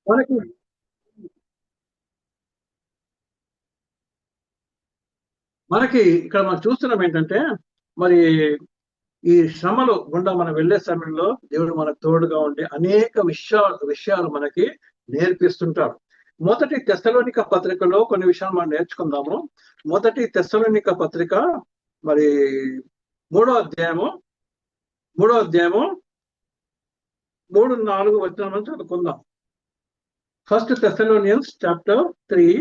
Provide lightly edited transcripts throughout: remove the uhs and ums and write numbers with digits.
మనకి మనకి ఇక్కడ మనం చూస్తున్నాం ఏంటంటే, మరి ఈ శ్రమలు గుండా మనం వెళ్ళే సమయంలో దేవుడు మనకు తోడుగా ఉండి అనేక విషయాలు మనకి నేర్పిస్తుంటాడు. మొదటి తెస్సలోనిక పత్రికలో కొన్ని విషయాలు మనం నేర్చుకుందాము. మొదటి తెస్సలోనిక పత్రిక మరి మూడో అధ్యాయము మూడో అధ్యాయము 3-4 వచనాలను చదువుకుందాం. First Thessalonians chapter 3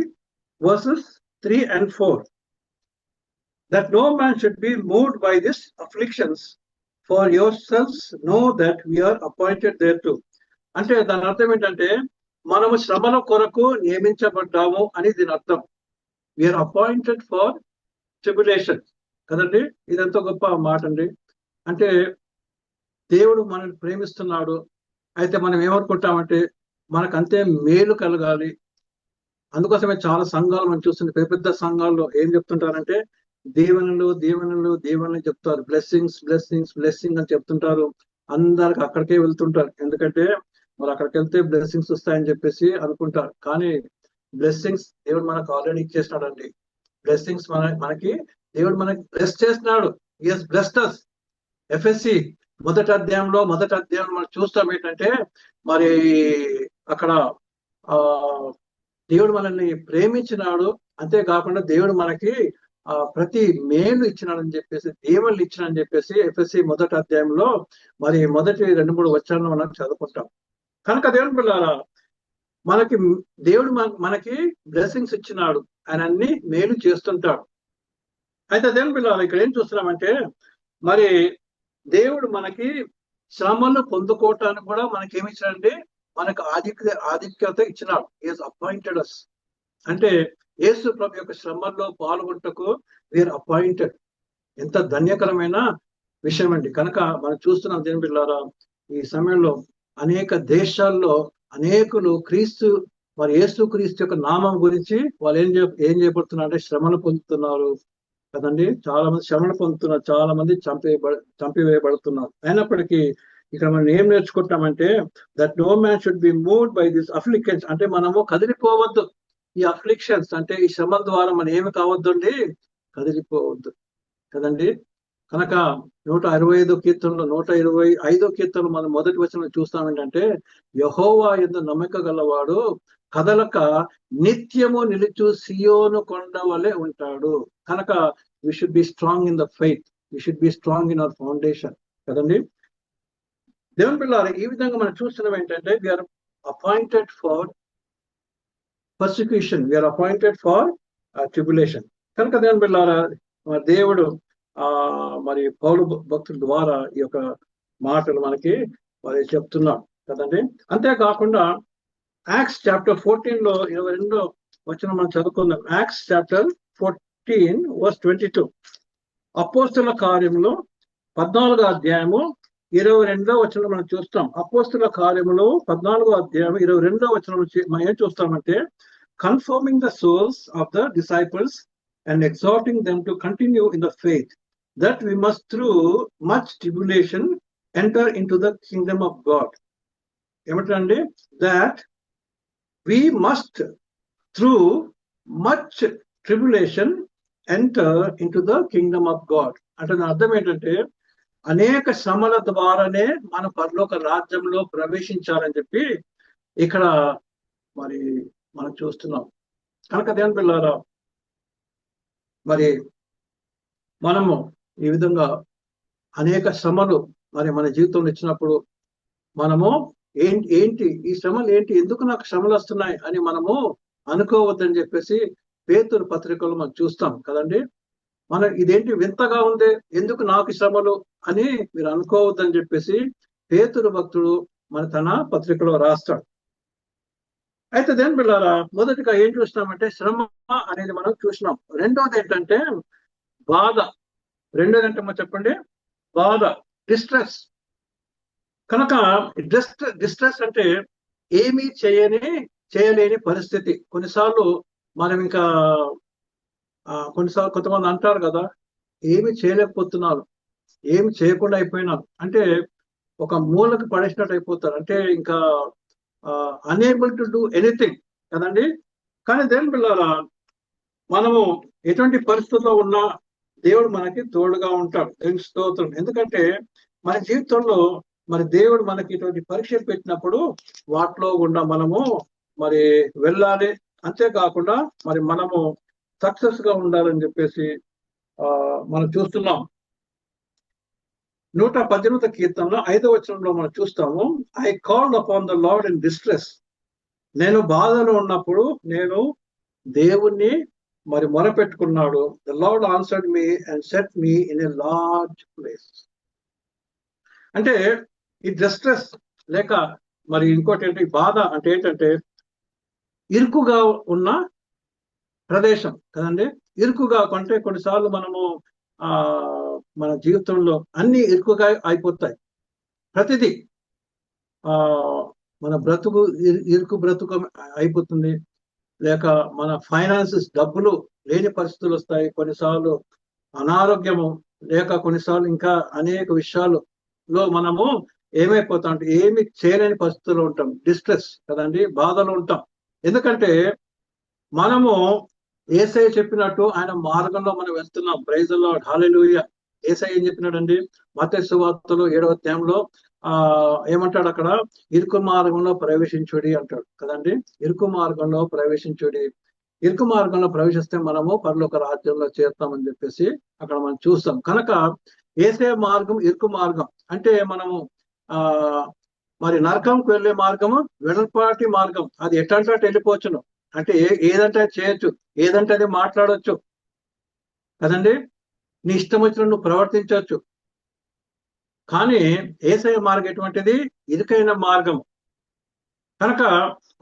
verses 3 and 4. That no man should be moved by these afflictions, for yourselves know that we are appointed thereto. అంటే దాని అర్థం ఏంటంటే, మనము శ్రమల కొరకు నియమించబడ్డాము అని దీని అర్థం. వీఆర్ అపాయింటెడ్ ఫర్ ట్రిబులేషన్ కదండి. ఇదంతా గొప్ప మాట అండి. అంటే దేవుడు మనల్ని ప్రేమిస్తున్నాడు. అయితే మనం ఏమనుకుంటామంటే మనకు అంతే మేలు కలగాలి. అందుకోసమే చాలా సంఘాలు మనం చూస్తుంది. పెద్ద పెద్ద సంఘాల్లో ఏం చెప్తుంటారంటే దీవెనలు దీవెనలు దీవెనలు చెప్తారు. బ్లెస్సింగ్స్ బ్లెస్సింగ్స్ బ్లెస్సింగ్ అని చెప్తుంటారు. అందరికి అక్కడికే వెళ్తుంటారు. ఎందుకంటే మరి అక్కడికి వెళ్తే బ్లెస్సింగ్స్ వస్తాయని చెప్పేసి అనుకుంటారు. కానీ బ్లెస్సింగ్స్ దేవుడు మనకు ఆల్రెడీ ఇచ్చేసినాడండి. బ్లెస్సింగ్స్ మనకి దేవుడు మనకి బ్లెస్ చేస్తున్నాడు. ఎస్ బ్లెస్టర్స్. ఎఫ్ఎస్సి మొదటి అధ్యాయంలో మనం చూస్తాం ఏంటంటే మరి అక్కడ ఆ దేవుడు మనల్ని ప్రేమించినాడు. అంతేకాకుండా దేవుడు మనకి ప్రతి మేలు ఇచ్చినాడని చెప్పేసి, దేవుళ్ళు ఇచ్చినాడని చెప్పేసి ఎఫ్ఎస్సి మొదటి అధ్యాయంలో మరి మొదటి 2-3 వచనాలను మనం చదువుకుంటాం. కనుక దేవుని పిల్లారా, మనకి దేవుడు మనకి బ్లెస్సింగ్స్ ఇచ్చినాడు. ఆయన అన్ని మేలు చేస్తుంటాడు. అయితే దేవుని పిల్లారా, ఇక్కడ ఏం చూస్తున్నామంటే మరి దేవుడు మనకి శ్రమలు పొందుకోవటానికి కూడా మనకి ఏమి ఇచ్చినాడంటే మనకు ఆధిక్యత ఇచ్చినాడు. ఈజ్ అపాయింటెడ్ అస్. అంటే యేసు ప్రభు యొక్క శ్రమల్లో పాల్గొంటకు వీఆర్ అపాయింటెడ్. ఎంత ధన్యకరమైన విషయం అండి. కనుక మనం చూస్తున్నాం దేవుని బిడ్డలారా, ఈ సమయంలో అనేక దేశాల్లో అనేకులు మరి యేసు క్రీస్తు యొక్క నామం గురించి వాళ్ళు ఏం చేయబడుతున్నారు అంటే శ్రమను పొందుతున్నారు కదండి. చాలా మంది శ్రమను పొందుతున్నారు. చాలా మంది చంపివేయబడుతున్నారు. అయినప్పటికీ ఇక్కడ మనం ఏం నేర్చుకుంటామంటే that no man should be moved by this afflictions. అంటే మనము కదిలిపోవద్దు. ఈ అఫ్లిక్షన్స్ అంటే ఈ శ్రమల ద్వారా మనం ఏమి కావద్దు అండి, కదిలిపోవద్దు కదండి. కనుక 165 కీర్తనలో 125 కీర్తనలు మనం మొదటి వచనం చూస్తాం ఏంటంటే, యెహోవా యందు నమ్మక గలవాడు కదలక నిత్యము నిలుచు సియోను కొండ వలె ఉంటాడు. కనుక we should be strong in the faith. We should be strong in our foundation కదండి. దేవుని పిల్లారా, ఈ విధంగా మనం చూస్తున్నాం ఏంటంటే we are appointed for persecution, we are appointed for tribulation. కనుక దేవుని పిల్లారా, దేవుడు మరి పౌలు భక్తుల ద్వారా ఈ యొక్క మాటలు మనకి మరి చెప్తున్నాం కదండి. అంతేకాకుండా యాక్ట్స్ చాప్టర్ 14 లో 22 వచనం మనం చదువుకుందాం. Acts chapter 14 verse 22. అపోస్తుల కార్యములో 14వ అధ్యాయము 22వ వచనం మనం చూస్తాం. అపోస్తుల కార్యములో 14వ అధ్యాయం 22వ వచనం మనం ఏం చూస్తామంటే, confirming the souls of the disciples and exhorting them to continue in the faith, that we must through much tribulation enter into the kingdom of God. ఏమంటారండి? that we must through much tribulation enter into the kingdom of God. అంటే నా అర్థం ఏంటంటే అనేక శ్రమల ద్వారానే మన పరలోక రాజ్యంలో ప్రవేశించాలని చెప్పి ఇక్కడ మరి మనం చూస్తున్నాం. కనుక దేవుని పిల్లారా, మరి మనము ఈ విధంగా అనేక శ్రమలు మరి మన జీవితంలో ఇచ్చినప్పుడు మనము ఏంటి ఈ శ్రమలు ఏంటి, ఎందుకు నాకు శ్రమలు వస్తున్నాయి అని మనము అనుకోవద్దని చెప్పేసి పేతురు పత్రికలు మనం చూస్తాం కదండి. ఇదేంటి వింతగా ఉంది, ఎందుకు నాకు శ్రమలు అని మీరు అనుకోవద్దని చెప్పేసి పేతురు భక్తుడు తన పత్రికలో రాస్తాడు. అయితే దేని పిల్లారా, మొదటిగా ఏం చూసినామంటే శ్రమ అనేది మనం చూసినాం. రెండోది ఏంటంటే బాధ. రెండోది ఏంటమ్మా చెప్పండి? బాధ, డిస్ట్రెస్. కనుక డిస్ట్రెస్ అంటే ఏమీ చేయలేని పరిస్థితి. కొన్నిసార్లు మనం ఇంకా కొంతమంది అంటారు కదా, ఏమి చేయలేకపోతున్నారు, ఏమి చేయకుండా అయిపోయినారు అంటే ఒక మూలకు పడేసినట్టు అయిపోతారు. అంటే ఇంకా అన్ఏబుల్ టు డూ ఎనీథింగ్ కదండి. కానీ దేవుని పిల్లరా, మనము ఎటువంటి పరిస్థితుల్లో ఉన్నా దేవుడు మనకి తోడుగా ఉంటాడు. దేవునికి స్తోత్రం. ఎందుకంటే మన జీవితంలో మరి దేవుడు మనకి ఇటువంటి పరీక్షలు పెట్టినప్పుడు వాటిలో గుండా మనము మరి వెళ్ళాలి. అంతేకాకుండా మరి మనము సక్సెస్ గా ఉండాలని చెప్పేసి మనం చూస్తున్నాం. 118వ కీర్తనలో 5వ వచనంలో మనం చూస్తాము, I called upon the Lord in distress. నేను బాధలో ఉన్నప్పుడు నేను దేవుణ్ణి మరి మొరపెట్టుకున్నాడు. The Lord answered me and set me in a large place. అంటే ఈ డిస్ట్రెస్ లేక మరి ఇంకోటి ఏంటి బాధ అంటే ఏంటంటే ఇరుకుగా ఉన్న ప్రదేశం కదండి. ఇరుకుగా కొంటే కొన్నిసార్లు మనము మన జీవితంలో అన్ని ఇరుకుగా అయిపోతాయి. ప్రతిదీ మన బ్రతుకు ఇరుకు బ్రతుకు అయిపోతుంది. లేక మన ఫైనాన్సెస్ డబ్బులు లేని పరిస్థితులు వస్తాయి. కొన్నిసార్లు అనారోగ్యము, లేక కొన్నిసార్లు ఇంకా అనేక విషయాలలో మనము ఏమైపోతాం అంటే ఏమి చేయలేని పరిస్థితుల్లో ఉంటాం. డిస్ట్రెస్ కదండి, బాధలో ఉంటాం. ఎందుకంటే మనము యేసయ్య చెప్పినట్టు ఆయన మార్గంలో మనం వెళ్తున్నాం. ప్రైజ్ ది లార్డ్, హల్లెలూయా. యేసయ్య ఏం చెప్పినాడండి? మత్తయి సువార్తలో 7వ అధ్యాయంలో ఏమంటాడు అక్కడ? ఇరుకు మార్గంలో ప్రవేశించుడి అంటాడు కదండి. ఇరుకు మార్గంలో ప్రవేశించుడి. ఇరుకు మార్గంలో ప్రవేశిస్తే మనము పరలోక రాజ్యంలో చేరుతామని చెప్పేసి అక్కడ మనం చూస్తాం. కనుక యేసయ్య మార్గం ఇరుకు మార్గం. అంటే మనము మరి నరకంకు వెళ్ళే మార్గము వెడల్పాటి మార్గం. అది ఎట్టంటే వెళ్ళిపోవచ్చును. అంటే ఏదంటే చేయొచ్చు, ఏదంటే అది మాట్లాడవచ్చు కదండి. నీ ఇష్టం వచ్చిన నువ్వు ప్రవర్తించవచ్చు. కానీ యేసయ్య మార్గం ఎటువంటిది? ఇరుకైన మార్గం. కనుక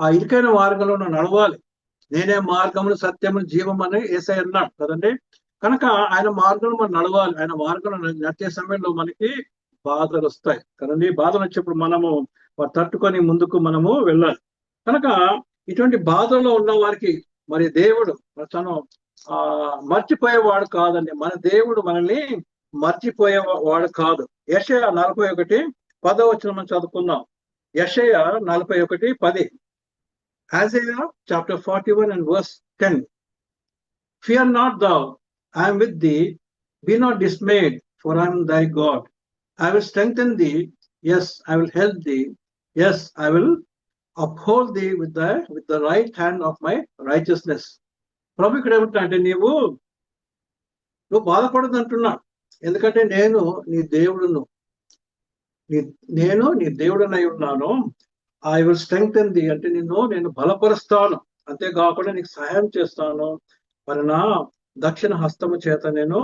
ఆ ఇరుకైన మార్గంలో నువ్వు నడవాలి. నేనే మార్గమును సత్యమును జీవం అని యేసయ్య అన్నాడు కదండి. కనుక ఆయన మార్గంలో మనం నడవాలి. ఆయన మార్గంలో నడిచే సమయంలో మనకి బాధలు వస్తాయి కదండి. బాధలు వచ్చినప్పుడు మనము తట్టుకొని ముందుకు మనము వెళ్ళాలి. కనుక ఇటువంటి బాధల్లో ఉన్న వారికి మరి దేవుడు తను మర్చిపోయేవాడు కాదండి. మన దేవుడు మనల్ని మర్చిపోయేవాడు కాదు. యెషయా 41:10 మనం చదువుకుందాం. యెషయా 41:10. Isaiah chapter 41 and verse 10. Fear not thou, I am with thee. Be not dismayed, for I am thy God. I will strengthen thee. Yes, I will help thee. Yes, I will uphold thee with the right hand of my righteousness. ప్రభు ఇక్కడ ఏమంటా అంటే నువ్వు బాధపడదు అంటున్నా. ఎందుకంటే నేను నీ దేవుడును, నేను నీ దేవుడనై ఉన్నాను. ఐ విల్ స్ట్రెంగ్థెన్ ది అంటే నేను బలపరుస్తాను. అంతేకాకుండా నీకు సహాయం చేస్తాను. మరి నా దక్షిణ హస్తము చేత నేను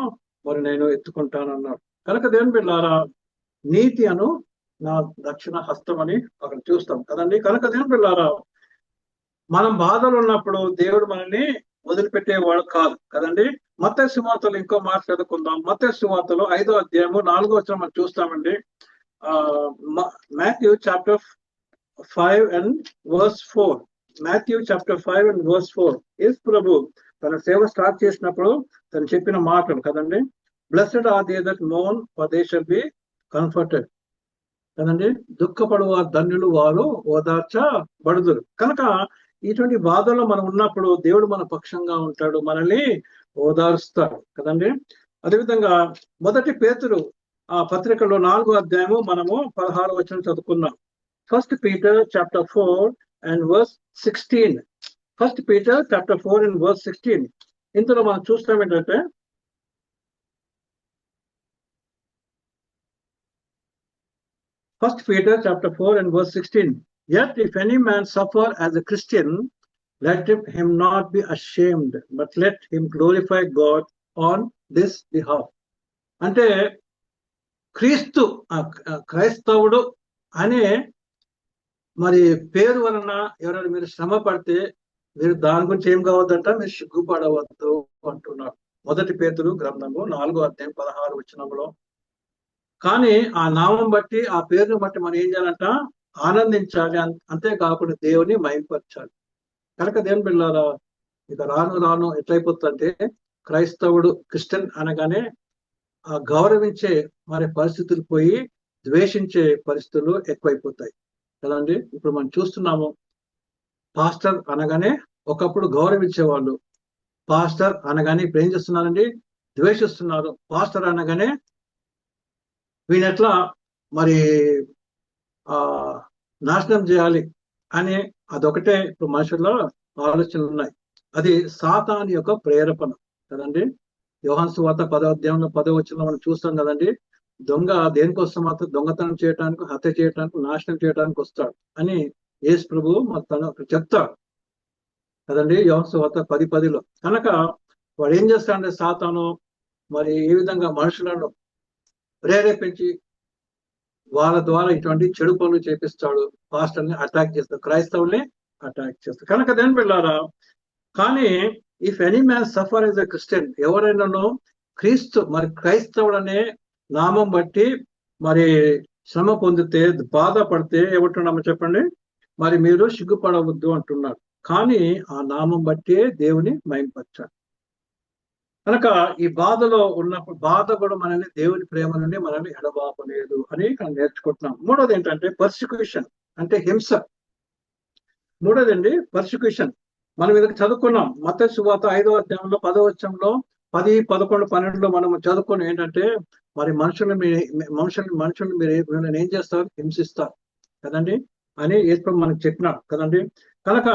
ఎత్తుకుంటాను అన్నాడు. కనుక దేవుని బిడ్డలారా, నీతి అను నా దక్షిణ హస్తం అని అక్కడ చూస్తాం కదండి. కనుక దేవుని బిడ్డలారా, మనం బాధలు ఉన్నప్పుడు దేవుడు మనల్ని వదిలిపెట్టేవాడు కాదు కదండి. మత్తయి సువార్తలో ఇంకో మాట చదువుకుందాం. మత్తయి సువార్తలో 5వ అధ్యాయము 4వ వచనం మనం చూస్తామండి. Matthew chapter 5 and verse 4. Matthew chapter 5 and verse 4. యేసు ప్రభు తన సేవ స్టార్ట్ చేసినప్పుడు తను చెప్పిన మాటలు కదండి. Blessed are they that mourn, for they shall be comforted కదండి. దుఃఖపడు వారు ధన్యులు, వారు ఓదార్చబడుదురు. కనుక ఇటువంటి బాధల్లో మనం ఉన్నప్పుడు దేవుడు మన పక్షంగా ఉంటాడు, మనల్ని ఓదారుస్తాడు కదండి. అదేవిధంగా 1 పేతురు పత్రికలో 4వ అధ్యాయము మనము 16వ వచనం చదువుకున్నాం. 1 Peter chapter 4 and verse 16. 1 Peter chapter 4 and verse 16. ఇందులో మనం చూస్తాం ఏంటంటే, First Peter chapter 4 and verse 16. Yet if any man suffer as a Christian, let him not be ashamed, but let him glorify God on this behalf. అంటే క్రైస్తవుడు అనే మరి పేరు వలన ఎవరైనా మీరు శ్రమ పడితే మీరు దాని గురించి ఏం కావద్దంట, మీరు సిగ్గుపడవద్దు అంటున్నాడు. 1 పేతురు గ్రంథము 4వ అధ్యాయం 16వ వచనంలో. కానీ ఆ నామం బట్టి, ఆ పేరును బట్టి మనం ఏం చేయాలంట? ఆనందించాలి. అంతేకాకుండా దేవుని మహిమపరచాలి. కనుక దేవుని బిడ్డలారా, ఇక రాను ఎట్లయిపోతుందంటే క్రైస్తవుడు, క్రిస్టియన్ అనగానే గౌరవించే మరి పరిస్థితులు పోయి ద్వేషించే పరిస్థితులు ఎక్కువైపోతాయి. కదండి. ఇప్పుడు మనం చూస్తున్నాము, పాస్టర్ అనగానే ఒకప్పుడు గౌరవించేవాళ్ళు, పాస్టర్ అనగానే ఇప్పుడు ఏం చేస్తున్నారండి, ద్వేషిస్తున్నారు. పాస్టర్ అనగానే వీళ్ళెట్లా ఎట్లా మరి ఆ నాశనం చేయాలి అని అదొకటే ఇప్పుడు మనుషుల్లో ఆలోచనలు ఉన్నాయి. అది సాతాను యొక్క ప్రేరేపణ కదండి. యోహాను సువార్త 10వ అధ్యాయంలో 10వ వచనంలో మనం చూస్తాం కదండి. దొంగ దేనికోసం మాత్రం దొంగతనం చేయడానికి, హత్య చేయడానికి, నాశనం చేయడానికి వస్తాడు అని యేసు ప్రభు తను చెప్తాడు కదండి. యోహాను సువార్త 10:10లో. కనుక వాడు ఏం చేస్తాడంటే సాతాను మరి ఏ విధంగా మనుషులను ప్రేరేపించి వాళ్ళ ద్వారా ఇటువంటి చెడు పనులు చేపిస్తాడు, పాస్టర్ని అటాక్ చేస్తాడు, క్రైస్తవుల్ని అటాక్ చేస్తాడు. కనుక దేని వెళ్ళారా, కానీ if any man suffer as a Christian, ఎవరైనాను క్రీస్తు మరి క్రైస్తవుడు అనే నామం బట్టి మరి శ్రమ పొందితే, బాధపడితే ఏమంటున్నామో చెప్పండి, మరి మీరు సిగ్గుపడవద్దు అంటున్నారు. కానీ ఆ నామం బట్టే దేవుని మహింపరచాలి. కనుక ఈ బాధలో ఉన్నప్పుడు బాధ కూడా మనల్ని దేవుని ప్రేమ నుండి మనల్ని ఎడబాపలేదు అని ఇక్కడ నేర్చుకుంటున్నాం. మూడోది ఏంటంటే పర్సిక్యూషన్, అంటే హింస. మూడోది అండి పర్సిక్యూషన్. మనం ఇది చదువుకున్నాం మత్తయి సువార్త 5వ అధ్యాయంలో 10వ వచనంలో 10, 11, 12లో మనం చదువుకుని ఏంటంటే మరి మనుషుల్ని మీరు ఏం చేస్తారు, హింసిస్తారు కదండి అని యేసు మనకు చెప్పినాడు కదండి. కనుక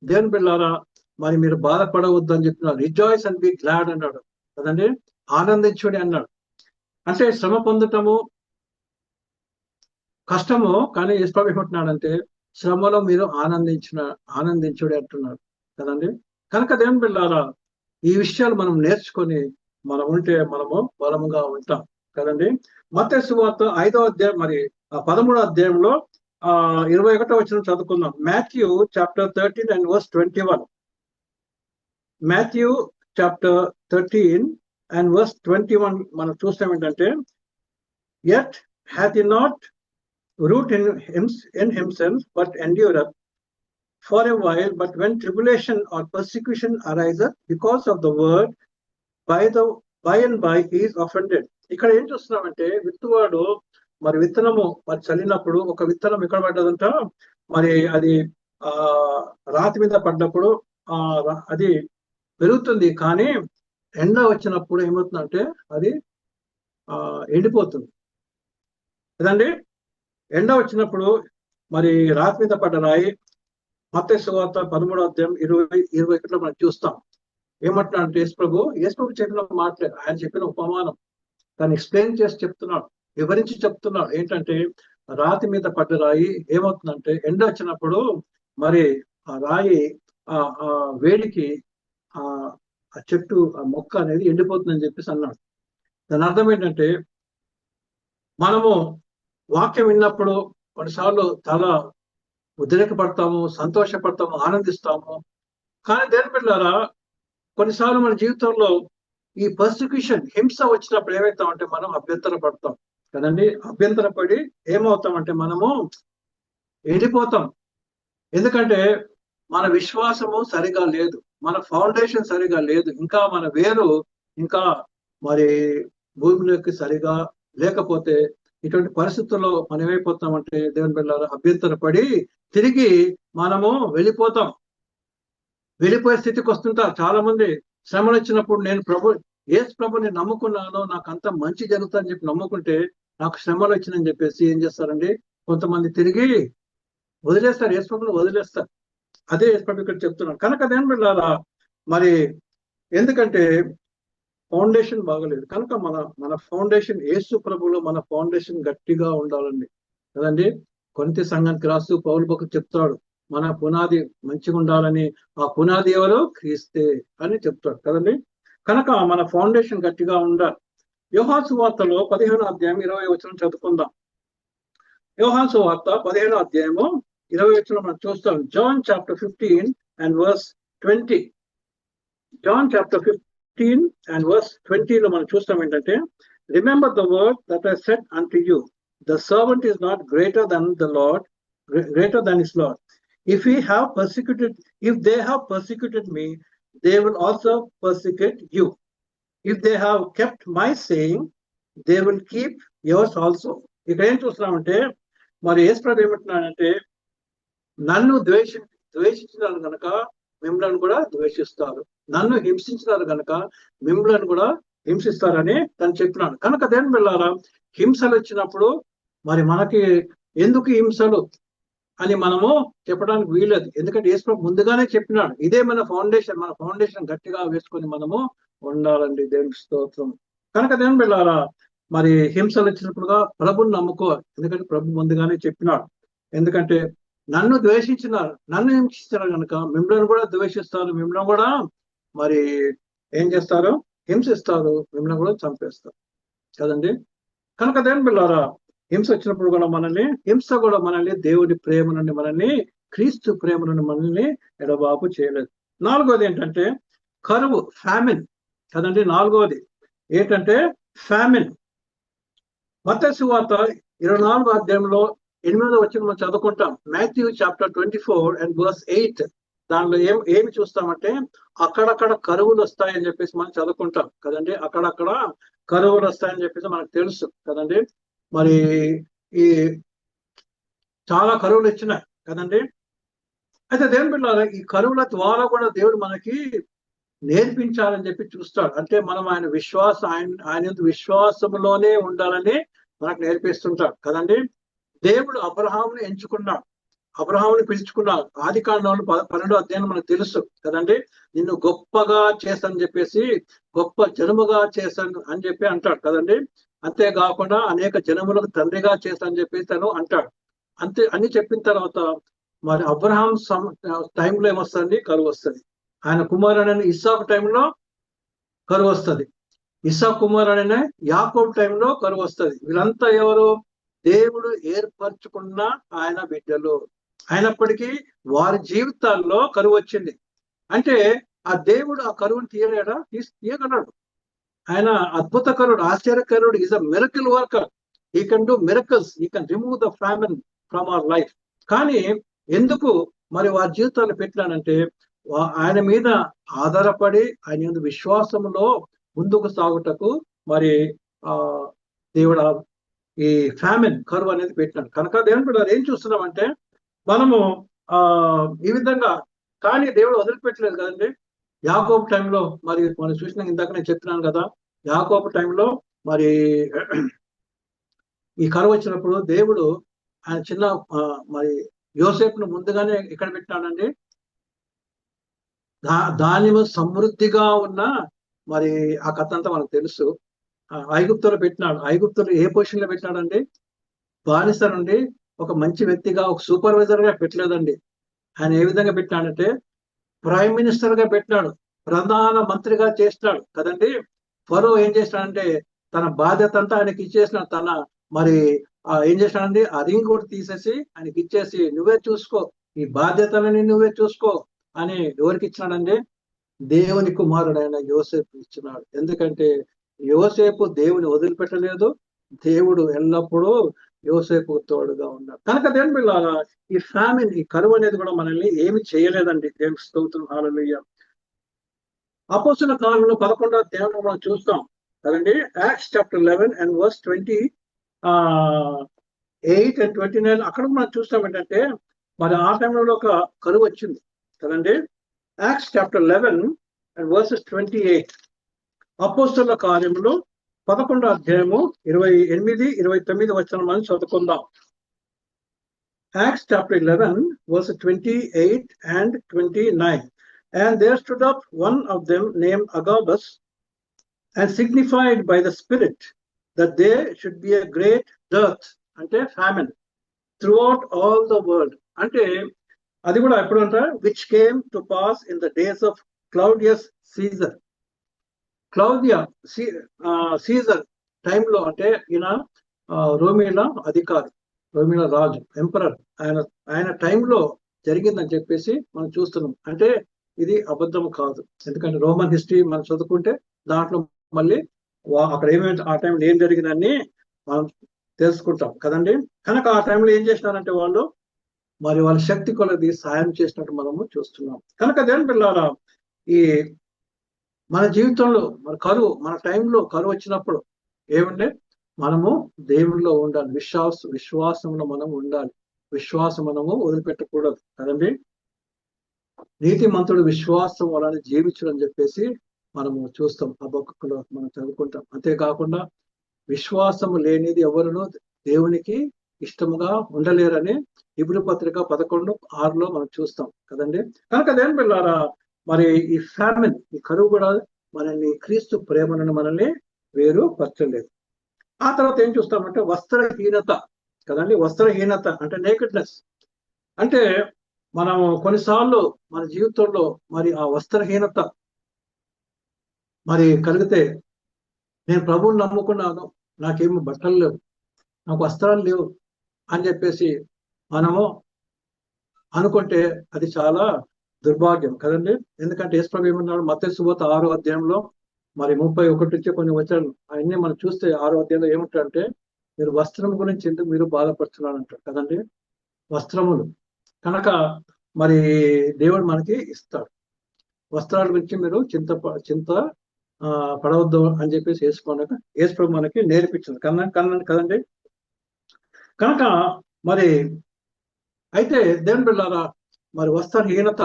దేవుని బిడ్డలారా, మరి మీరు బాధపడవద్దు అని చెప్పినారు. రిజాయిస్ అండ్ బి గ్లాడ్ అన్నాడు కదండి, ఆనందించుడి అన్నాడు. అంటే శ్రమ పొందటము కష్టము, కానీ యేసు ఏమంటున్నాడంటే శ్రమలో మీరు ఆనందించుడి అంటున్నాడు కదండి. కనుక దేవుని బిడ్డలారా, ఈ విషయాలు మనం నేర్చుకొని మనం ఉంటే మనము బలముగా ఉంటాం కదండి. మత్తయి సువార్త 5వ అధ్యాయం మరి 13వ అధ్యాయంలో 21వ వచనం చదువుకుందాం. Matthew chapter 13 and verse 21. Matthew chapter 13 and verse 21 మనం చూస్తాం ఏంటంటే, yet hath he not root in himself, but endureth for a while. But when tribulation or persecution ariseth because of the word, by and by he is offended. ఇక్కడ ఏం చూస్తున్నామంటే, విత్తువాడు మరి విత్తనము మరి చల్లినప్పుడు ఒక విత్తనం ఎక్కడ పడ్డదంట, మరి అది రాతి మీద పడ్డప్పుడు అది పెరుగుతుంది, కానీ ఎండ వచ్చినప్పుడు ఏమవుతుందంటే అది ఎండిపోతుంది కదండి. ఎండ వచ్చినప్పుడు మరి రాతి మీద పడ్డ రాయి, మత్తయి సువార్త 13వ అధ్యాయం 20-21లో మనం చూస్తాం. ఏమంటున్నాడు యేసు ప్రభు చెప్పిన మాటలే, ఆయన చెప్పిన ఉపమానం దాన్ని ఎక్స్ప్లెయిన్ చేసి చెప్తున్నాడు, వివరించి చెప్తున్నాడు. ఏంటంటే రాతి మీద పడ్డ రాయి ఏమవుతుందంటే ఎండ వచ్చినప్పుడు మరి ఆ రాయి ఆ వేడికి ఆ చెట్టు ఆ మొక్క అనేది ఎండిపోతుందని చెప్పేసి అన్నాడు. దాని అర్థం ఏంటంటే, మనము వాక్యం విన్నప్పుడు కొన్నిసార్లు చాలా ఉద్రేకపడతాము, సంతోషపడతాము, ఆనందిస్తాము. కానీ దేని బిడ్డలారా, కొన్నిసార్లు మన జీవితంలో ఈ పర్సిక్యూషన్ హింస వచ్చినప్పుడు ఏమవుతామంటే మనం అభ్యంతర పడతాం కదండి. అభ్యంతరపడి ఏమవుతామంటే మనము ఎండిపోతాం. ఎందుకంటే మన విశ్వాసము సరిగా లేదు, మన ఫౌండేషన్ సరిగా లేదు, ఇంకా మన వేరు ఇంకా మరి భూమిలోకి సరిగా లేకపోతే ఇటువంటి పరిస్థితుల్లో మనం ఏమైపోతామంటే దేవుని బిడ్డలారా, అభ్యంతరపడి తిరిగి మనము వెళ్ళిపోతాం. వెళ్ళిపోయే స్థితికి వస్తుంటారు చాలా మంది. శ్రమలు వచ్చినప్పుడు నేను యేసు ప్రభుని నమ్ముకున్నాను, నాకు అంత మంచి జరుగుతుందని చెప్పి నమ్ముకుంటే నాకు శ్రమలు వచ్చిందని చెప్పేసి ఏం చేస్తారండి, కొంతమంది తిరిగి వదిలేస్తారు, యేసు ప్రభుని వదిలేస్తారు. అదే యేసు ప్రభు ఇక్కడ చెప్తున్నాను. కనుక దేని బిడ్డలారా, మరి ఎందుకంటే ఫౌండేషన్ బాగలేదు. కనుక మన ఫౌండేషన్ యేసు ప్రభులో మన ఫౌండేషన్ గట్టిగా ఉండాలండి కదండి. కొరింథీ సంఘానికి రాస్తూ పౌలు భక్తుడు చెప్తాడు, మన పునాది మంచిగా ఉండాలని. ఆ పునాది ఎవరు, క్రీస్తే అని చెప్తాడు కదండి. కనుక మన ఫౌండేషన్ గట్టిగా ఉండాలి. యోహాను సువార్తలో 15వ అధ్యాయం 20వ వచనం చదువుకుందాం. యోహాను సువార్త 15వ అధ్యాయము 20వ వచనం మనం చూస్తాం. John chapter 15 and verse 20. John chapter 15 and verse 20లో మనం చూస్తాం ఏంటంటే, remember the word that I said unto you, the servant is not greater than the Lord, greater than his Lord. If they have persecuted me, they will also persecute you. If they have kept my saying, they will keep yours also. ఇక్కడ ఏం చూస్తున్నామంటే, మరి యేసు ప్రభు ఏమంటున్నాడంటే, నన్ను ద్వేషించినారు గనక మిమ్మల్ని కూడా ద్వేషిస్తారు, నన్ను హింసించినారు గనక మిమ్మల్ని కూడా హింసిస్తారని తను చెప్పినాడు. కనుక దేని వెళ్ళారా, హింసలు వచ్చినప్పుడు మరి మనకి ఎందుకు హింసలు అని మనము చెప్పడానికి వీలేదు. ఎందుకంటే యేసు ముందుగానే చెప్పినాడు, ఇదే మన ఫౌండేషన్ గట్టిగా వేసుకొని మనము ఉండాలండి. దేవునికి స్తోత్రం. కనుక దేని వెళ్ళారా, మరి హింసలు వచ్చినప్పుడుగా ప్రభుని నమ్ముకోవాలి. ఎందుకంటే ప్రభు ముందుగానే చెప్పినాడు, ఎందుకంటే నన్ను ద్వేషించినారు, నన్ను హింసిస్తారు కనుక మిమ్మల్ని కూడా ద్వేషిస్తారు, మిమ్మల్ని కూడా మరి ఏం చేస్తారు, హింసిస్తారు, మిమ్మల్ని కూడా చంపేస్తారు కదండి. కనుక దేని పిల్లారా, హింస వచ్చినప్పుడు కూడా హింస కూడా మనల్ని దేవుడి ప్రేమ నుండి, మనల్ని క్రీస్తు ప్రేమ నుండి మనల్ని ఎడబాపు చేయలేదు. నాలుగోది ఏంటంటే కరువు, ఫ్యామిన్ కదండి. నాలుగోది ఏంటంటే ఫ్యామిన్. మత్తయి సువార్త 24వ అధ్యాయంలో 8వ వచనం మనం చదువుకుంటాం. Matthew chapter 24 and verse 8. దానిలో ఏమి చూస్తామంటే అక్కడక్కడ కరువులు వస్తాయని చెప్పేసి మనం చదువుకుంటాం కదండి. అక్కడక్కడ కరువులు వస్తాయని చెప్పేసి మనకు తెలుసు కదండి. మరి ఈ చాలా కరువులు వచ్చినాయి కదండి. అయితే దేవుని బిడ్డలారా, ఈ కరువుల ద్వారా కూడా దేవుడు మనకి నేర్పించాలని చెప్పి చూస్తాడు. అంటే మనం ఆయన విశ్వాసంలోనే ఉండాలని మనకు నేర్పిస్తుంటాడు కదండి. దేవుడు అబ్రహాముని ఎంచుకున్నాడు, అబ్రహాముని పిలుచుకున్నాడు. ఆదికాండంలో 12వ అధ్యాయం మనకు తెలుసు కదండి. నిన్ను గొప్పగా చేస్తానని చెప్పేసి, గొప్ప జనముగా చేస్తాను అని చెప్పి అంటాడు కదండి. అంతేకాకుండా అనేక జనములకు తండ్రిగా చేస్తానని చెప్పేసి తను అంటాడు. అంతే అన్ని చెప్పిన తర్వాత మరి అబ్రహాం టైంలో ఏమొస్తుంది, కరువు వస్తుంది. ఆయన కుమారుడైన ఇస్సాకు టైంలో కరువు వస్తుంది. ఇస్సాకు కుమారుడైన యాకోబు టైంలో కరువు వస్తుంది. వీళ్ళంతా ఎవరు, దేవుడు ఏర్పరచుకున్న ఆయన బిడ్డలు. అయినప్పటికీ వారి జీవితాల్లో కరువు వచ్చింది. అంటే ఆ దేవుడు ఆ కరువును తీయగలడు. ఆయన అద్భుతకరుడు, ఆశ్చర్యకరుడు. Is a miracle worker. He can do miracles, he can remove the famine from our life. కానీ ఎందుకు మరి వారి జీవితాలు పెట్టినానంటే ఆయన మీద ఆధారపడి ఆయన విశ్వాసంలో ముందుకు సాగుటకు మరి దేవుడు ఈ ఫ్యామిన్, కరువు అనేది పెట్టినాడు. కనుక దేవుడు ఏం చూస్తున్నామంటే మనము ఈ విధంగా, కానీ దేవుడు వదిలిపెట్టలేదు కదండి. యాకోబు టైంలో మరి మనం చూసిన, ఇందాక నేను చెప్తున్నాను కదా, యాకోబు టైంలో మరి ఈ కరువు వచ్చినప్పుడు దేవుడు ఆయన చిన్న మరి యోసేపును ముందుగానే ఎక్కడ పెట్టినాడండి, ధాన్యము సమృద్ధిగా ఉన్న మరి ఆ కథ అంతా మనకు తెలుసు. ఐగుప్తులో పెట్టినాడు. ఐగుప్తులు ఏ పొజిషన్ లో పెట్టినాడండి, బానిస నుండి ఒక మంచి వ్యక్తిగా, ఒక సూపర్వైజర్ గా పెట్టలేదండి. ఆయన ఏ విధంగా పెట్టినాడంటే ప్రైమ్ మినిస్టర్ గా పెట్టినాడు, ప్రధాన మంత్రిగా చేసినాడు కదండి. ఫరో ఏం చేసినాడంటే తన బాధ్యత అంతా ఆయనకి ఇచ్చేసినాడు. తన మరి ఏం చేసినాడండి, ఆ రింగ్ కూడా తీసేసి ఆయనకి ఇచ్చేసి, నువ్వే చూసుకో, ఈ బాధ్యతలని నువ్వే చూసుకో అని ఎవరికి ఇచ్చినాడండి, దేవుని కుమారుడైన యోసేపు ఇచ్చినాడు. ఎందుకంటే యోసేపు దేవుని వదిలిపెట్టలేదు, దేవుడు ఎల్లప్పుడూ యోసేపు తోడుగా ఉన్నాడు. కనుక దేవుని బిడ్డలారా, ఈ ఫ్యామిన్, ఈ కరువు అనేది కూడా మనల్ని ఏమి చేయలేదండి. దేవుని స్తోత్రం, హల్లెలూయా. అపోస్తలుల కాలంలో 11వ అధ్యాయంలో మనం చూస్తాం కదండి. Acts chapter 11 and verse 28 and 29. అక్కడ మనం చూస్తాం ఏంటంటే మరి ఆ టైంలో ఒక కరువు వచ్చింది కదండి. Acts chapter 11 and verses 28. అపోస్తలుల కార్యములు 11వ అధ్యాయము 28, 29 వచనం మనం చదువుకుందాం. Acts chapter 11 verse 28 and 29. And there stood up one of them named Agabus, and signified by the Spirit that there should be a great dearth, ante famine, throughout all the world. Ante అది కూడా ఎప్పుడు అంట, which came to pass in the days of Claudius Caesar. Caesar టైంలో, అంటే ఈయన రోమిల అధికారి, రోమిల రాజు, emperor, ఆయన టైంలో జరిగిందని చెప్పేసి మనం చూస్తున్నాం. అంటే ఇది అబద్ధం కాదు. ఎందుకంటే రోమన్ హిస్టరీ మనం చదువుకుంటే దాంట్లో మళ్ళీ అక్కడ ఏమేమి ఆ టైంలో ఏం జరిగిందని మనం తెలుసుకుంటాం కదండి. కనుక ఆ టైంలో ఏం చేసినారంటే వాళ్ళు మరి వాళ్ళ శక్తి కొలది సాయం చేసినట్టు మనము చూస్తున్నాం. కనుక దేవుని పిల్లారా, ఈ మన జీవితంలో మన టైంలో కరువు వచ్చినప్పుడు ఏమంటే మనము దేవునిలో ఉండాలి, విశ్వాసంలో మనం ఉండాలి. విశ్వాసం మనము వదిలిపెట్టకూడదు కదండి. నీతిమంతుడు విశ్వాసం వలన జీవించడం అని చెప్పేసి మనము చూస్తాం, హబక్కూకులో మనం చదువుకుంటాం. అంతేకాకుండా విశ్వాసము లేనిది ఎవరునూ దేవునికి ఇష్టముగా ఉండలేరని హెబ్రీ పత్రిక 11:6 మనం చూస్తాం కదండి. కనుక దేని పిల్లారా, మరి ఈ ఫ్యామిన్, ఈ కరువు కూడా మనల్ని క్రీస్తు ప్రేమను మనల్ని వేరుపరచలేదు. ఆ తర్వాత ఏం చూస్తామంటే వస్త్రహీనత కదండి. వస్త్రహీనత అంటే నేకెడ్నెస్. అంటే మనం కొన్నిసార్లు మన జీవితంలో మరి ఆ వస్త్రహీనత మరి కలిగితే, నేను ప్రభువుని నమ్ముకున్నాను, నాకేమో బట్టలు లేవు, నాకు వస్త్రాలు లేవు అని చెప్పేసి మనము అనుకుంటే అది చాలా దుర్భాగ్యం కదండి. ఎందుకంటే యేసుప్రభు ఏమన్నాడు మత్తయి సువార్త 6వ అధ్యాయంలో మరి 31 నుంచి కొన్ని వచనాలు అవన్నీ మనం చూస్తే 6వ అధ్యాయంలో ఏమంటారంటే, మీరు వస్త్రం గురించి ఎందుకు మీరు బాధపడుతున్నారు అంటారు కదండి. వస్త్రములు కనుక మరి దేవుడు మనకి ఇస్తాడు. వస్త్రాల గురించి మీరు చింత పడవద్దు అని చెప్పేసి యేసుప్రభు మనకి నేర్పించింది కదండి. కనుక మరి అయితే దేవుని బిడ్డలారా, మరి వస్త్రహీనత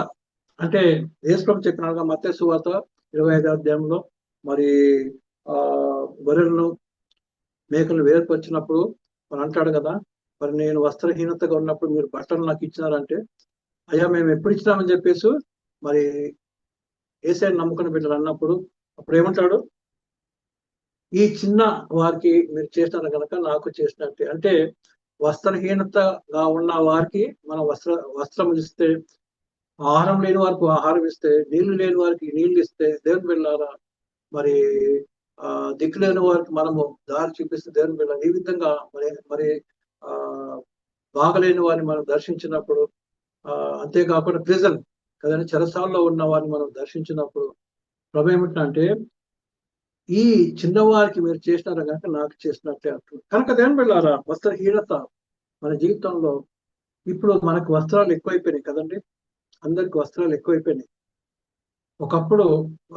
అంటే యేసుప్రభు చెప్పినట్టుగా మత్తయి సువార్త 25వ అధ్యాయంలో మరి గొర్రెలను మేకలు వేరుపరిచినప్పుడు మనం అంటాడు కదా, మరి నేను వస్త్రహీనతగా ఉన్నప్పుడు మీరు బట్టలు నాకు ఇచ్చినారంటే, అయ్యా మేము ఎప్పుడు ఇచ్చినామని చెప్పేసి మరి యేసయ్యను నమ్ముకున్న బిడ్డలు అన్నప్పుడు అప్పుడు ఏమంటాడు, ఈ చిన్న వారికి మీరు చేసినారు కనుక నాకు చేసినట్టే. అంటే వస్త్రహీనతగా ఉన్న వారికి మనం వస్త్రం ఇస్తే, ఆహారం లేని వారికి ఆహారం ఇస్తే, నీళ్లు లేని వారికి నీళ్లు ఇస్తే, దేవుని బిడ్డలారా మరి దిక్కు లేని వారికి మనము దారి చూపిస్తే దేవుని బిడ్డ ఈ విధంగా మరి బాగలేని వారిని మనం దర్శించినప్పుడు, అంతేకాకుండా ప్రిజన్ కదండి, చెరసాల్లో ఉన్న వారిని మనం దర్శించినప్పుడు ప్రభు ఏమిటంటే, ఈ చిన్నవారికి మీరు చేసినారు కనుక నాకు చేసినట్టే అంటుంది. కనుక దేవుని బిడ్డలారా, వస్త్రహీనత మన జీవితంలో ఇప్పుడు మనకు వస్త్రాలు ఎక్కువైపోయినాయి కదండి. అందరికి వస్త్రాలు ఎక్కువైపోయినాయి. ఒకప్పుడు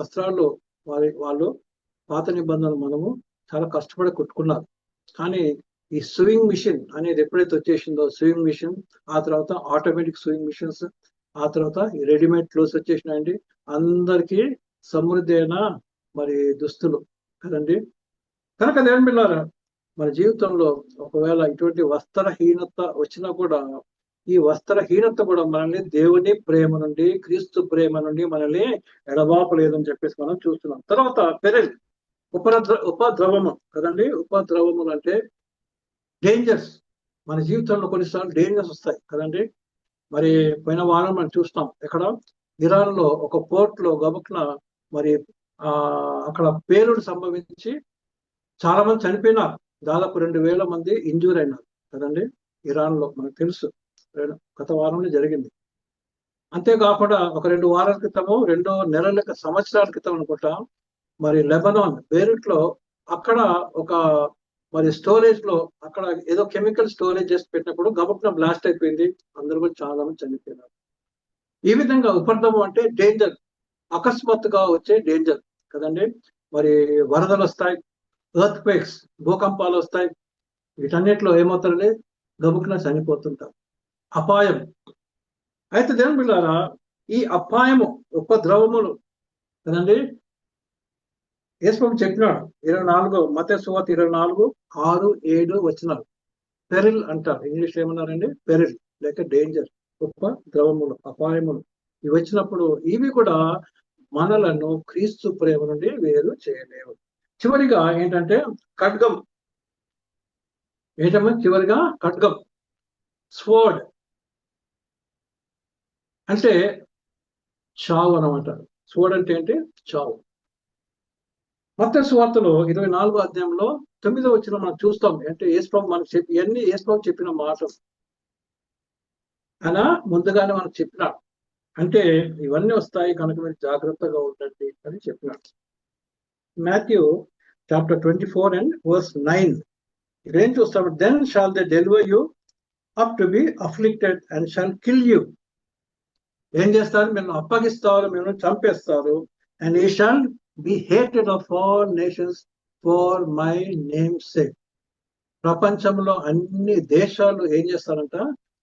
వస్త్రాలు వాళ్ళు పాత నిబంధనలు మనము చాలా కష్టపడి కుట్టుకున్నారు. కానీ ఈ స్వింగ్ మిషన్ అనేది ఎప్పుడైతే వచ్చేసిందో, స్వింగ్ మిషన్, ఆ తర్వాత ఆటోమేటిక్ స్వింగ్ మిషన్స్, ఆ తర్వాత ఈ రెడీమేడ్ క్లోత్స్ వచ్చేసినాయండి. అందరికీ సమృద్ధి అయిన మరి దుస్తులు కదండి. కనుక దేవుని బిడ్డలారా, మన జీవితంలో ఒకవేళ ఇటువంటి వస్త్రహీనత వచ్చినా కూడా, ఈ వస్త్రహీనత కూడా మనల్ని దేవుని ప్రేమ నుండి, క్రీస్తు ప్రేమ నుండి మనల్ని ఎడబాపలేదని చెప్పేసి మనం చూస్తున్నాం. తర్వాత పెరెల్, ఉపద్రవము కదండి. ఉపద్రవములు అంటే డేంజర్స్. మన జీవితంలో కొన్నిసార్లు డేంజర్స్ వస్తాయి కదండి. మరి పోయిన వారం మనం చూస్తాం, ఇక్కడ ఇరాన్ లో ఒక పోర్ట్ లో గబుక్న మరి అక్కడ పేలుడు సంభవించి చాలా మంది చనిపోయినారు. దాదాపు 2,000 మంది ఇంజూర్ అయినారు కదండి. ఇరాన్ లో మనకు తెలుసు, గత వారంలో జరిగింది. అంతేకాకుండా ఒక 2 వారాల క్రితము, 2 నెలల సంవత్సరాల క్రితం అనుకుంటా, మరి లెబనాన్ బెయిరూట్ లో అక్కడ ఒక మరి స్టోరేజ్ లో అక్కడ ఏదో కెమికల్ స్టోరేజ్ చేసి పెట్టినప్పుడు గబుక్న బ్లాస్ట్ అయిపోయింది. అందరూ కూడా చాలా మంది చనిపోయినారు. ఈ విధంగా ఉపద్రవం అంటే డేంజర్, అకస్మాత్తుగా వచ్చే డేంజర్ కదండి. మరి వరదలు వస్తాయి, ఎర్త్ క్వేక్స్, భూకంపాలు వస్తాయి. వీటన్నిటిలో ఏమవుతారండి, గబుక్న చనిపోతుంటారు. అపాయం. అయితే దేవుని బిడ్డలారా, ఈ అపాయము, ఉపద్రవములు కదండి, యేసుప్రభు చెప్పినాడు 24 మత్తయి సువార్త 24:6-7 వచనాలు. పెరిల్ అంటారు, ఇంగ్లీష్ ఏమన్నారండి, పెరిల్ లేక డేంజర్, ఉపద్రవములు, అపాయములు. ఇవి వచ్చినప్పుడు ఇవి కూడా మనలను క్రీస్తు ప్రేమ నుండి వేరు చేయలేవు. చివరిగా ఏంటంటే ఖడ్గం. చివరిగా ఖడ్గం, స్వర్డ్ అంటే చావు అనమాట. స్వర్డ్ అంటే ఏంటి, చావు. మత్తయి సువార్తలో 24వ అధ్యాయంలో 9వ వచనం మనం చూస్తాం. అంటే యేసుప్రభు మనకు ఇవన్నీ యేసుప్రభు చెప్పిన మాటలు ఆయన ముందుగానే మనకు చెప్పినాడు. అంటే ఇవన్నీ వస్తాయి కనుక మీరు జాగ్రత్తగా ఉండండి అని చెప్పినాడు. మాథ్యూ చాప్టర్ 24:9 ఇక్కడ ఏం చూస్తాము, then shall they deliver you up to be afflicted and shall kill you. ఏం చేస్తారు, మేము అప్పగిస్తారు, మేము చంపేస్తారు. And you shall be hated of all nations for my name's sake. ప్రపంచంలో అన్ని దేశాలు ఏం చేస్తారంట,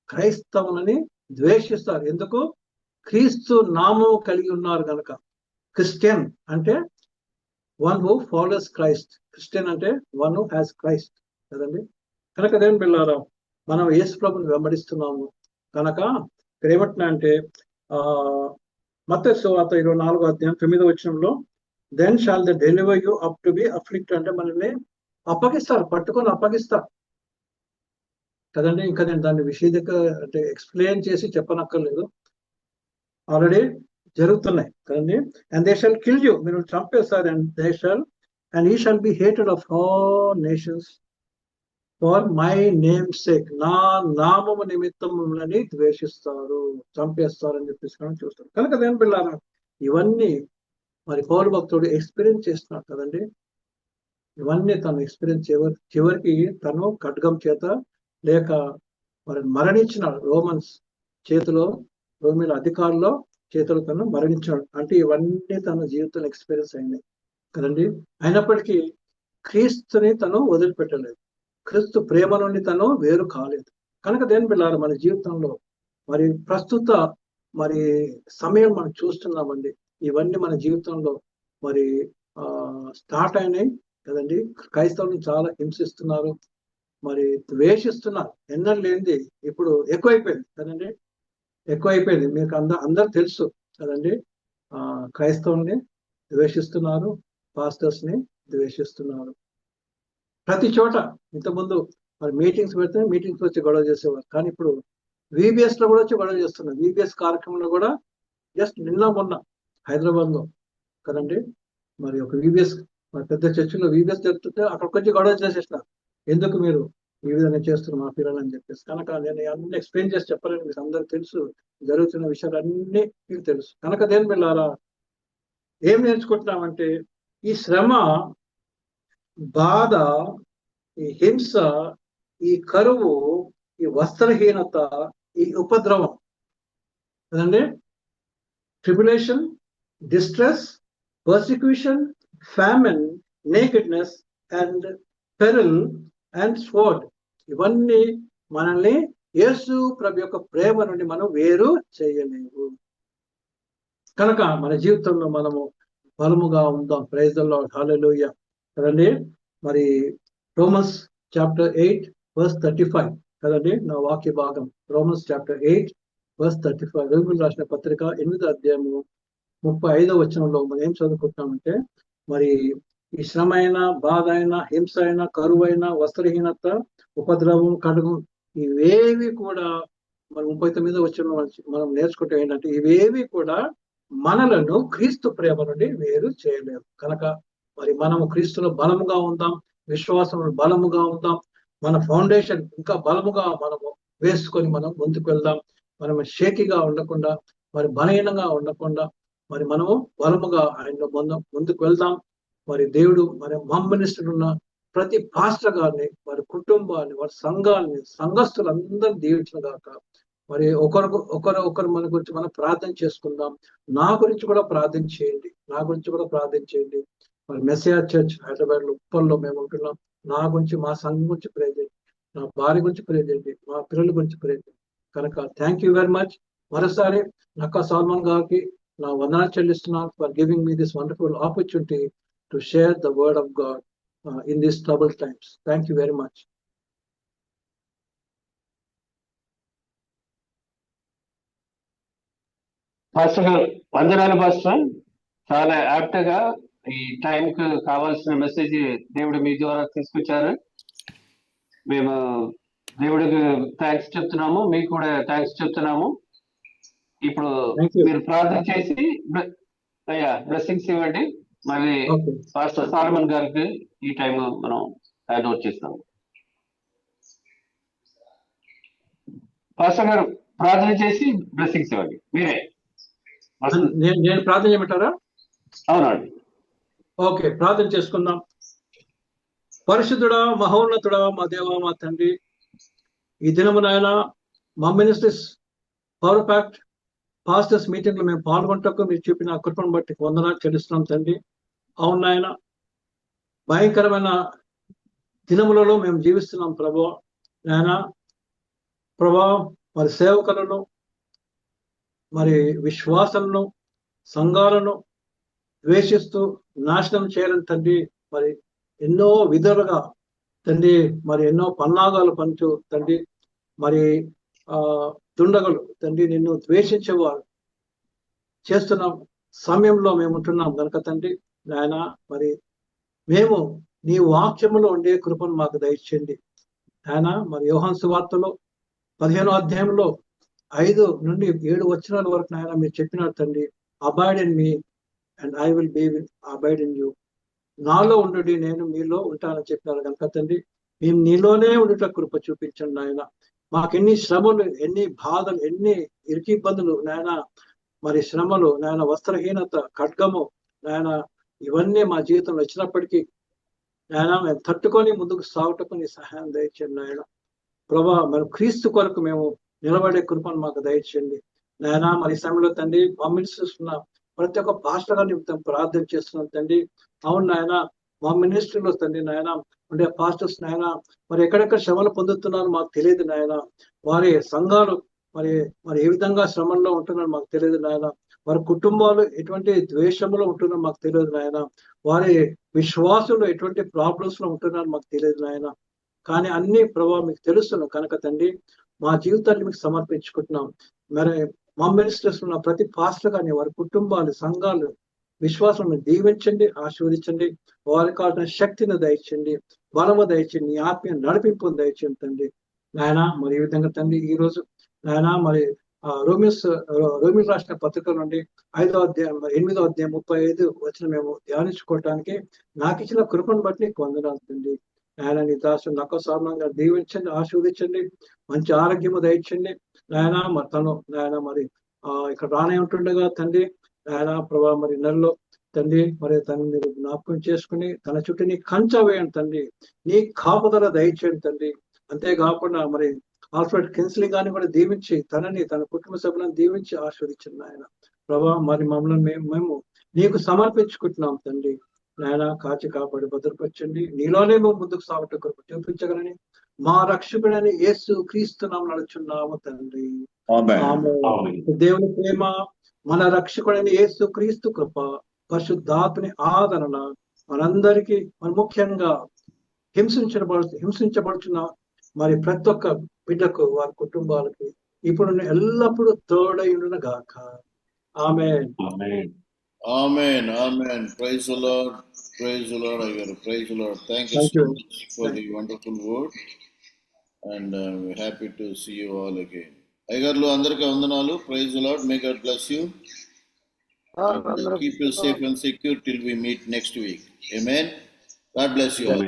క్రైస్తవులని ద్వేషిస్తారు. ఎందుకు? క్రీస్తు నామం కలిగి ఉన్నారు కనుక. క్రిస్టియన్ అంటే one who follows Christ. Christian అంటే వన్ హూ హ్యాస్ క్రైస్ట్ కదండి. కనుక దేవుని బిడ్డలారా, మనం యేసు ప్రభుని వెంబడిస్తున్నాము కనుక ఇక్కడ ఏమంటున్నా అంటే మత్తయి సువార్త 24వ అధ్యాయం 9వ వచనంలో then shall the deliver you up to be afflict అంటే మనల్ని అప్పగిస్తారు, పట్టుకొని అప్పగిస్తారు కదండి. ఇంకా నేను దాన్ని విషయంగా అంటే ఎక్స్ప్లెయిన్ చేసి చెప్పనక్కర్లేదు, ఆల్రెడీ జరుగుతున్నాయి కదండి. And they shall kill you, మీరు చంపేస్తారు. And they shall and he shall be hated of all nations for my name sake, నా నామము నిమిత్తం మిమ్మల్ని ద్వేషిస్తారు, చంపేస్తారు అని చెప్పేసి మనం చూస్తాం. కనుక దేని పిల్లారా, ఇవన్నీ మరి పౌలు భక్తుడు ఎక్స్పీరియన్స్ చేస్తున్నాడు కదండి. ఇవన్నీ తను ఎక్స్పీరియన్స్ చివరికి తను ఖడ్గం చేత లేక మరి మరణించినాడు. రోమన్స్ చేతిలో, రోమిల అధికారుల చేతిలో తను మరణించాడు. అంటే ఇవన్నీ తన జీవితంలో ఎక్స్పీరియన్స్ అయినాయి కదండి. అయినప్పటికీ క్రీస్తుని తను వదిలిపెట్టలేదు, క్రీస్తు ప్రేమ నుండి తను వేరు కాలేదు. కనుక దేని బిడ్డలారా, మన జీవితంలో మరి ప్రస్తుత మరి సమయం మనం చూస్తున్నామండి. ఇవన్నీ మన జీవితంలో మరి స్టార్ట్ అయినాయి కదండి. క్రైస్తవులను చాలా హింసిస్తున్నారు, మరి ద్వేషిస్తున్నారు. ఎన్నడూ లేనిది ఇప్పుడు ఎక్కువైపోయింది కదండి, ఎక్కువైపోయింది. మీకు అందరు తెలుసు కదండి. క్రైస్తవుల్ని ద్వేషిస్తున్నారు, పాస్టర్స్ ని ద్వేషిస్తున్నారు ప్రతి చోట. ఇంతకుముందు మరి మీటింగ్స్ పెడితే మీటింగ్స్ వచ్చి గొడవ చేసేవారు, కానీ ఇప్పుడు విబిఎస్ లో కూడా వచ్చి గొడవ చేస్తున్నారు. విబిఎస్ కార్యక్రమంలో కూడా జస్ట్ నిన్న మొన్న హైదరాబాద్ లో కదండి, మరి ఒక విబిఎస్ మరి పెద్ద చర్చిలో విబిఎస్ జరుగుతుంటే అక్కడికి వచ్చి గొడవ చేసేసినారు. ఎందుకు మీరు ఈ విధంగా చేస్తున్నారు మా పిల్లలు అని చెప్పేసి. కనుక నేను అన్ని ఎక్స్ప్లెయిన్ చేసి చెప్పలేను, మీకు అందరికి తెలుసు, జరుగుతున్న విషయాలన్నీ మీకు తెలుసు. కనుక దేని బిడ్డలారా, ఏం నేర్చుకుంటున్నామంటే ఈ శ్రమ, బాధ, ఈ హింస, ఈ కరువు, ఈ వస్త్రహీనత, ఈ ఉపద్రవం కదండి, tribulation, distress, persecution, famine, nakedness and peril and sword, ఇవన్నీ మనల్ని యేసు ప్రభు యొక్క ప్రేమ నుండి మనం వేరు చేయలేవు. కనుక మన జీవితంలో మనము బలముగా ఉందాం. ప్రైజ్ ది లార్డ్, హల్లెలూయా కదండి. మరి రోమన్స్ చాప్టర్ 8 వర్స్ 35 కదండి నా వాక్య భాగం. రోమన్స్ చాప్టర్ 8 వర్స్ 35, రోమిలకు రాసిన పత్రిక 8వ అధ్యాయము 35వ వచనంలో మనం ఏం చదువుకుంటున్నామంటే, మరి ఈ శ్రమ అయినా, బాధ అయినా, హింస అయినా, కరువైన, వస్త్రహీనత, ఉపద్రవం, కడుగు, ఇవేవి కూడా మనం 39వ వచనంలో మనం నేర్చుకుంటే ఏంటంటే, ఇవేవి కూడా మనలను క్రీస్తు ప్రేమ నుండి వేరు చేయలేవు. కనుక మరి మనము క్రీస్తులో బలముగా ఉందాం, విశ్వాసంలో బలముగా ఉందాం, మన ఫౌండేషన్ ఇంకా బలముగా మనము వేసుకొని మనం ముందుకు వెళ్దాం. మనం షేకిగా ఉండకుండా, మరి బలహీనంగా ఉండకుండా, మరి మనము బలముగా ఆయన ముందుకు వెళ్దాం. మరి దేవుడు మరి మమ్మనిస్తున్న ఉన్న ప్రతి పాస్టర్ గారిని, వారి కుటుంబాన్ని, వారి సంఘాన్ని, సంఘస్థులందరూ దీవించిన గాక. మరి ఒకరు మన గురించి మనం ప్రార్థన చేసుకుందాం. నా గురించి కూడా ప్రార్థన చేయండి, నా గురించి కూడా ప్రార్థన చేయండి. మరి మెస్సియా చర్చ్ హైదరాబాద్ లో ఉప్పల్లో మేము ఉంటున్నాం. నా గురించి, మా సంఘం గురించి ప్రే చేయండి, నా భార్య గురించి ప్రే చేయండి, మా పిల్లల గురించి ప్రే చేయండి. కనుక థ్యాంక్ యూ వెరీ మచ్. మరోసారి నక్కా సాల్మన్ గారికి నా వందనాలు చెల్లిస్తున్నాను for giving me this wonderful opportunity to share the word of God in these troubled times. Thank you very much. Pastor గారు వందనాలు పాస్టర్. చాలా యాప్ట్ గా ఈ టైం కు కావాల్సిన మెసేజ్ దేవుడు మీ ద్వారా తీసుకొచ్చారు. మేము దేవుడికి థ్యాంక్స్ చెప్తున్నాము, మీకు కూడా థ్యాంక్స్ చెప్తున్నాము. ఇప్పుడు మీరు ప్రార్థన చేసి అయ్యా బ్లెస్సింగ్స్ ఇవ్వండి. మళ్ళీ పాస్టర్ సాల్మన్ గారికి ఈ టైం మనం హ్యాండ్ ఓవర్ చేస్తాము. పాస్టర్ గారు ప్రార్థన చేసి బ్లెస్సింగ్స్ ఇవ్వండి. మీరే నేను ప్రార్థన చేయమంటారా? అవునండి. ఓకే, ప్రార్థన చేసుకుందాం. పరిశుద్ధుడా, మహోన్నతుడా, మా దేవా, మా తండ్రి, ఈ దినమునైనా మా ministries power pact pastors meeting లో మేము పాల్గొంటకు మీరు చూపిన కృపను బట్టి వందనాలు చెల్లిస్తున్నాం తండ్రి. అవును నాయన, భయంకరమైన దినములలో మేము జీవిస్తున్నాం ప్రభువా. నాయన ప్రభా, మరి సేవకులను, మరి విశ్వాసాలను, సంఘాలను ద్వేషిస్తూ నాశనం చేయాలని తండ్రి మరి ఎన్నో విధాలుగా తండ్రి మరి ఎన్నో పన్నాగాలు పంచు తండ్రి మరి దుండగలు తండ్రి నిన్ను ద్వేషించేవారు చేస్తున్న సమయంలో మేము ఉంటున్నాం కనుక తండ్రి నాయన మరి మేము నీ వాక్యములో ఉండే కృపను మాకు దయచేయండి ఆయన. మరి యోహాను సువార్తలో 15వ అధ్యాయంలో 5 నుండి 7 వచనాల వరకు నాయన మీరు చెప్పినారు తండ్రి, abide in me and I will be abide in you. నాలో ఉండు నేను మీలో ఉంటానని చెప్పినారు కనుక తండ్రి మేము నీలోనే ఉండుట కృప చూపించండి నాయన. మాకు ఎన్ని శ్రమలు, ఎన్ని బాధలు, ఎన్ని ఇరికి ఇబ్బందులు నాయన, మరి శ్రమలు నాయన, వస్త్రహీనత, ఖడ్గము నాయన, ఇవన్నీ మా జీవితంలో వచ్చినప్పటికీ నాయన మేము తట్టుకొని ముందుకు సాగుటకు సహాయం దయచేయండి నాయన. ప్రభా మరి క్రీస్తు కొరకు మేము నిలబడే కృపను మాకు దయచేయండి నాయన. మరి సమయంలో తండ్రి పంపిస్తున్న ప్రతి ఒక్క పాస్టర్ గారి నిమిత్తం ప్రార్థన చేస్తున్నాం తండ్రి. అవును నాయన, మా మినిస్ట్రీలో తండ్రి నాయన ఉండే పాస్టర్స్ నాయన మరి ఎక్కడెక్కడ శ్రమలు పొందుతున్నారో మాకు తెలియదు నాయన. వారి సంఘాలు మరి మరి ఏ విధంగా శ్రమంలో ఉంటున్నారో మాకు తెలియదు నాయన. వారి కుటుంబాలు ఎటువంటి ద్వేషంలో ఉంటున్నారో మాకు తెలియదు నాయన. వారి విశ్వాసులు ఎటువంటి ప్రాబ్లమ్స్ లో ఉంటున్నారో మాకు తెలియదు నాయన. కానీ అన్ని ప్రభావం మీకు తెలుస్తున్నాం కనుక తండ్రి మా జీవితాన్ని మీకు సమర్పించుకుంటున్నాం. మరి మా మినిస్టర్స్ ఉన్న ప్రతి పాస్టర్ కానీ వారి కుటుంబాలు, సంఘాలు, విశ్వాసాలను దీవించండి, ఆశీర్వదించండి. వారికి కావాల్సిన శక్తిని దయచండి, బలము దయచండి, నీ ఆత్మీయ నడిపింపును దయచండి తండ్రి నాయన. మరి ఈ విధంగా తండ్రి ఈ రోజు నాయన మరి రోమిల్ రాసిన పత్రిక నుండి 5వ అధ్యాయం 8వ అధ్యాయం 35 వచ్చిన మేము ధ్యానించుకోవటానికి నాకు ఇచ్చిన కృపను బట్టి నీకు వందనాలు తండ్రి నాయన. నీ దాసు నక్క సామాన్యంగా దీవించండి, ఆశీర్వదించండి, మంచి ఆరోగ్యము దయచండి నాయన. మరి తను నాయన మరి ఇక్కడ రానే ఉంటుండగా తండ్రి నాయన ప్రభా మరి నెలలో తండ్రి మరి తను మీరు జ్ఞాపకం చేసుకుని తన చుట్టూ నీ కంచె వేయండి తండ్రి, నీ కాపుదల దయచేయండి తండ్రి. అంతేకాకుండా మరి ఆల్ఫ్రెడ్ కిన్స్లీ గాని కూడా దీవించి తనని తన కుటుంబ సభ్యులను దీవించి ఆశీర్వదించండి నాయన. ప్రభా మరి మమ్మల్ని మేము నీకు సమర్పించుకుంటున్నాం తండ్రి నాయన. కాచి కాపాడి భద్రపరచండి, నీలోనే మేము ముందుకు సాగటం కొరకు చూపించగలని మా రక్షకుడని యేసు క్రీస్తు నామమున నడుచున్నాము తండ్రి. దేవుని ప్రేమ, మన రక్షకుడని యేసు క్రీస్తు కృప, పరిశుద్ధాత్మని ఆదరణ మనందరికీ మరి ముఖ్యంగా హింసించబడుతున్న మరి ప్రతి ఒక్క బిడ్డకు, వారి కుటుంబాలకి ఇప్పుడు ఎల్లప్పుడూ తోడైయుండును గాక. ఆమేన్. Amen. Amen. Praise the Lord. Praise the Lord. Praise the Lord. Thank you so much for the wonderful word. And we're happy to see you all again. Aygarlu andariki vandanalu. Praise the Lord. May God bless you. And keep you safe and secure till we meet next week. Amen. God bless you all.